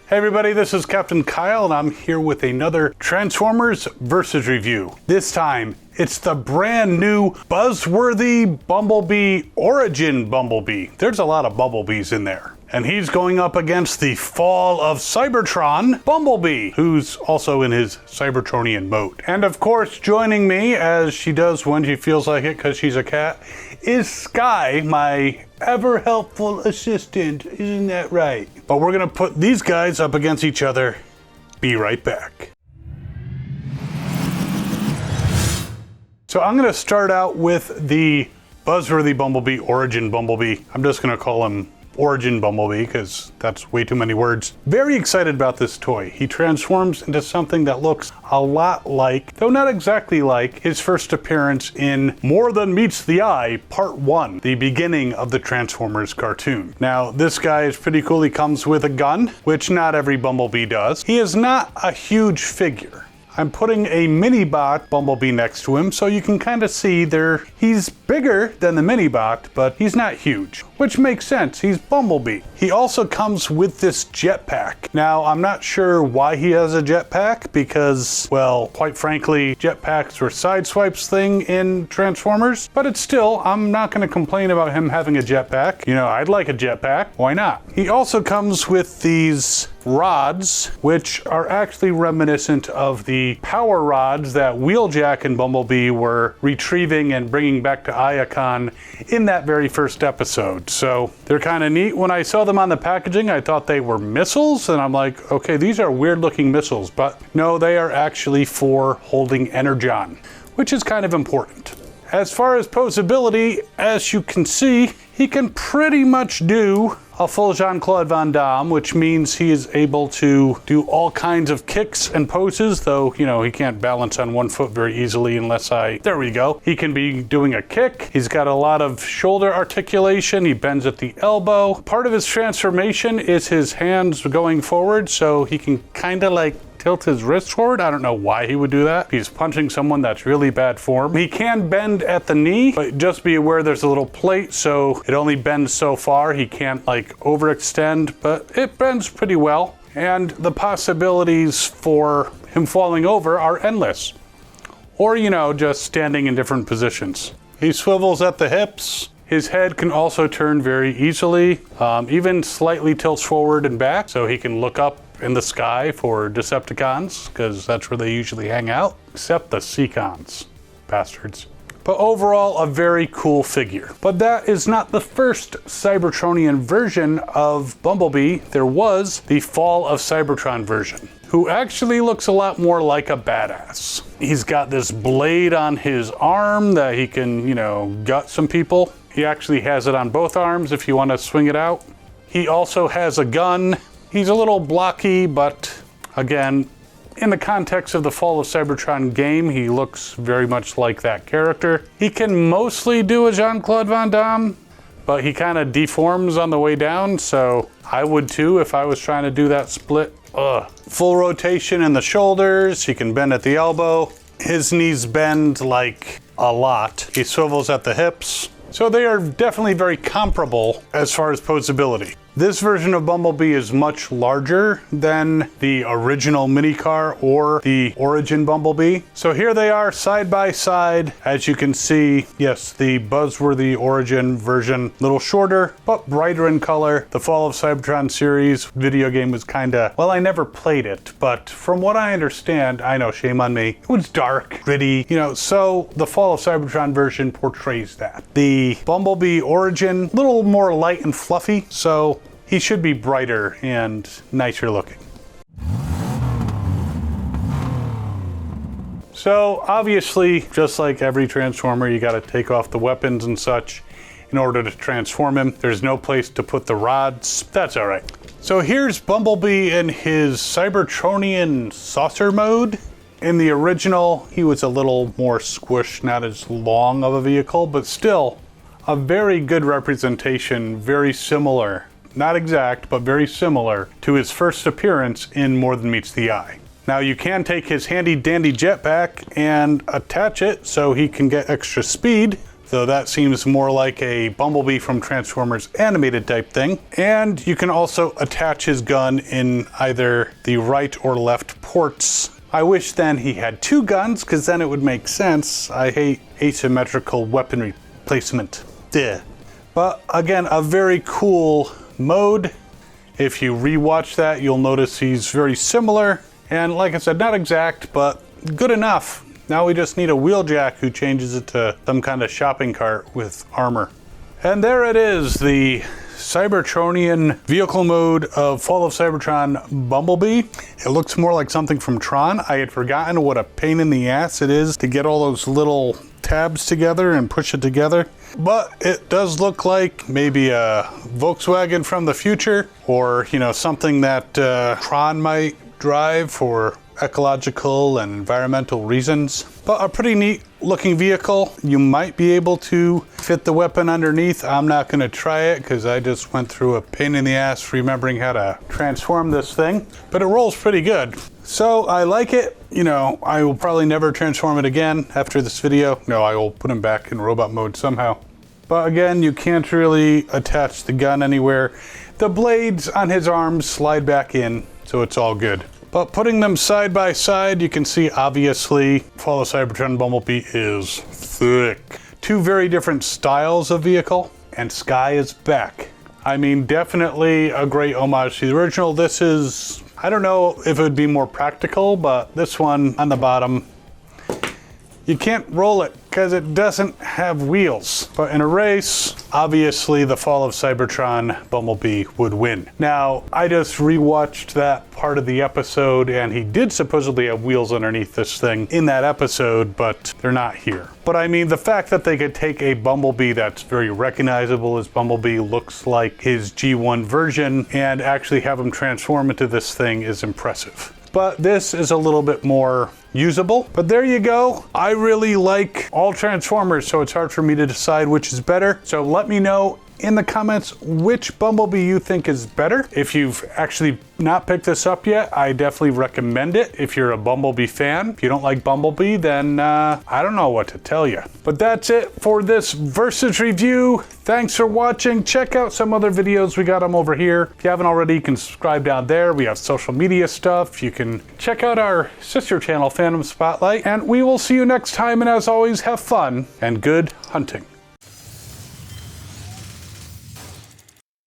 Hey everybody, this is Captain Kyle and I'm here with another Transformers Versus review. This time, it's the brand new Buzzworthy Bumblebee Origin Bumblebee. There's a lot of Bumblebees in there. And he's going up against the Fall of Cybertron Bumblebee, who's also in his Cybertronian mode. And of course, joining me, as she does when she feels like it because she's a cat, is Sky, my ever helpful assistant. Isn't that right? But we're gonna put these guys up against each other. Be right back. So I'm gonna start out with the Buzzworthy Bumblebee Origin Bumblebee. I'm just gonna call him Origin Bumblebee because that's way too many words. Very excited about this toy. He transforms into something that looks a lot like, though not exactly like, his first appearance in More Than Meets the Eye Part 1, the beginning of the Transformers cartoon. Now, this guy is pretty cool. He comes with a gun, which not every Bumblebee does. He is not a huge figure. I'm putting a mini-bot Bumblebee next to him so you can kind of see he's bigger than the mini-bot, but he's not huge, which makes sense. He's Bumblebee. He also comes with this jetpack. Now, I'm not sure why he has a jetpack because, well, quite frankly, jetpacks were Sideswipe's thing in Transformers, but it's still, I'm not going to complain about him having a jetpack. You know, I'd like a jetpack. Why not? He also comes with these rods, which are actually reminiscent of the power rods that Wheeljack and Bumblebee were retrieving and bringing back to Iacon in that very first episode. So they're kind of neat. When I saw them on the packaging, I thought they were missiles, and I'm like, okay, these are weird looking missiles, but no, they are actually for holding energon, which is kind of important. As far as posability, as you can see, he can pretty much do a full Jean-Claude Van Damme, which means he is able to do all kinds of kicks and poses, though, you know, he can't balance on one foot very easily unless there we go. He can be doing a kick. He's got a lot of shoulder articulation. He bends at the elbow. Part of his transformation is his hands going forward, so he can kind of like tilt his wrist forward. I don't know why he would do that. He's punching someone that's really bad form. He can bend at the knee, but just be aware there's a little plate, so it only bends so far. He can't like overextend, but it bends pretty well. And the possibilities for him falling over are endless. Or, you know, just standing in different positions. He swivels at the hips. His head can also turn very easily, even slightly tilts forward and back, so he can look up in the sky for Decepticons, because that's where they usually hang out, except the Seacons, bastards. But overall, a very cool figure. But that is not the first Cybertronian version of Bumblebee. There was the Fall of Cybertron version, who actually looks a lot more like a badass. He's got this blade on his arm that he can, you know, gut some people. He actually has it on both arms if you want to swing it out. He also has a gun. He's a little blocky, but again, in the context of the Fall of Cybertron game, he looks very much like that character. He can mostly do a Jean-Claude Van Damme, but he kind of deforms on the way down, so I would too if I was trying to do that split. Full rotation in the shoulders. He can bend at the elbow. His knees bend like a lot. He swivels at the hips. So they are definitely very comparable as far as posability. This version of Bumblebee is much larger than the original minicar or the Origin Bumblebee. So here they are side by side. As you can see, yes, the Buzzworthy Origin version, a little shorter, but brighter in color. The Fall of Cybertron series video game was kinda, well, I never played it, but from what I understand, I know, shame on me, it was dark, gritty, you know, so the Fall of Cybertron version portrays that. The Bumblebee Origin, a little more light and fluffy, so he should be brighter and nicer looking. So obviously, just like every Transformer, you gotta take off the weapons and such in order to transform him. There's no place to put the rods. That's all right. So here's Bumblebee in his Cybertronian saucer mode. In the original, he was a little more squished, not as long of a vehicle, but still a very good representation, very similar, not exact, but very similar to his first appearance in More Than Meets the Eye. Now you can take his handy dandy jetpack and attach it so he can get extra speed though that seems more like a Bumblebee from Transformers animated type thing. And you can also attach his gun in either the right or left ports. I wish then he had two guns, because then it would make sense. I hate asymmetrical weaponry placement. Duh. But again, a very cool mode. If you rewatch that, you'll notice he's very similar. And like I said, not exact, but good enough. Now we just need a Wheeljack who changes it to some kind of shopping cart with armor. And there it is, the Cybertronian vehicle mode of Fall of Cybertron Bumblebee. It looks more like something from Tron. I had forgotten what a pain in the ass it is to get all those little tabs together and push it together. But it does look like maybe a Volkswagen from the future, or, you know, something that Tron might drive for ecological and environmental reasons. But a pretty neat looking vehicle. You might be able to fit the weapon underneath. I'm not going to try it because I just went through a pain in the ass remembering how to transform this thing. But it rolls pretty good. So I like it. You know, I will probably never transform it again after this video. No, I will put him back in robot mode somehow. But again, you can't really attach the gun anywhere. The blades on his arms slide back in, so it's all good. But putting them side by side, you can see obviously Fall of Cybertron Bumblebee is thick. Two very different styles of vehicle, and Sky is back. I mean, definitely a great homage to the original. This is, I don't know if it would be more practical, but this one on the bottom, you can't roll it because it doesn't have wheels. But in a race, obviously the Fall of Cybertron Bumblebee would win. Now, I just rewatched that part of the episode, and he did supposedly have wheels underneath this thing in that episode, but they're not here. But I mean, the fact that they could take a Bumblebee that's very recognizable as Bumblebee, looks like his G1 version, and actually have him transform into this thing is impressive. But this is a little bit more usable. But there you go. I really like all Transformers, so it's hard for me to decide which is better. So let me know in the comments which Bumblebee you think is better. If you've actually not picked this up yet, I definitely recommend it if you're a Bumblebee fan. If you don't like Bumblebee, then I don't know what to tell you. But that's it for this Versus review. Thanks for watching. Check out some other videos. We got them over here. If you haven't already, you can subscribe down there. We have social media stuff. You can check out our sister channel, Phantom Spotlight. And we will see you next time. And as always, have fun and good hunting.